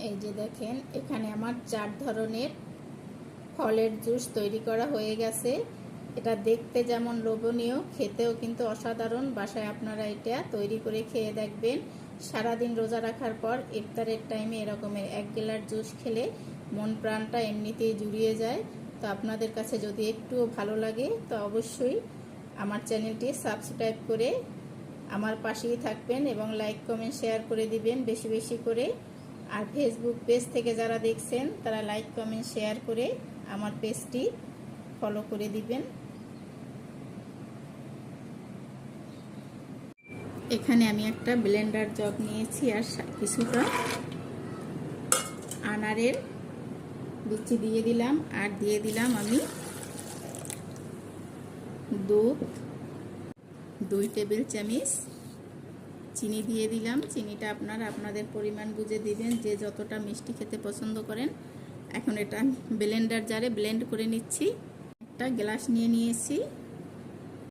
এই যে দেখেন, এখানে আমার 4 ধরনের ফলের জুস তৈরি করা হয়ে গেছে। এটা দেখতে যেমন লোভনীয়, খেতেও কিন্তু অসাধারণ। বাসায় আপনারা এটা তৈরি করে খেয়ে দেখবেন। সারাদিন রোজা রাখার পর ইফতারের টাইমে এরকমের 1 গ্লাস জুস খেলে মন প্রাণটা এমনিতেই জুড়িয়ে যায়। তো আপনাদের কাছে যদি একটুও ভালো লাগে তো অবশ্যই আমার চ্যানেলটি সাবস্ক্রাইব করে আমার পাশেই থাকবেন এবং লাইক কমেন্ট শেয়ার করে দিবেন বেশি বেশি করে। আর ফেসবুক পেজ থেকে যারা দেখছেন তারা লাইক কমেন্ট শেয়ার করে আমার পেজটি ফলো করে দিবেন। এখানে আমি একটা ব্লেন্ডার জগ নিয়েছি আর কিছুটা আনারের বিচি দিয়ে দিলাম, আর দিয়ে দিলাম আমি দুধ 2 টেবিল চামচ, চিনি দিয়ে দিলাম। চিনিটা আপনারা আপনাদের পরিমাণ বুঝে দিবেন, যে যতটা মিষ্টি খেতে পছন্দ করেন। এখন এটা আমি ব্লেন্ডার জারে ব্লেন্ড করে নিচ্ছি। একটা গ্লাস নিয়ে নিয়েছি।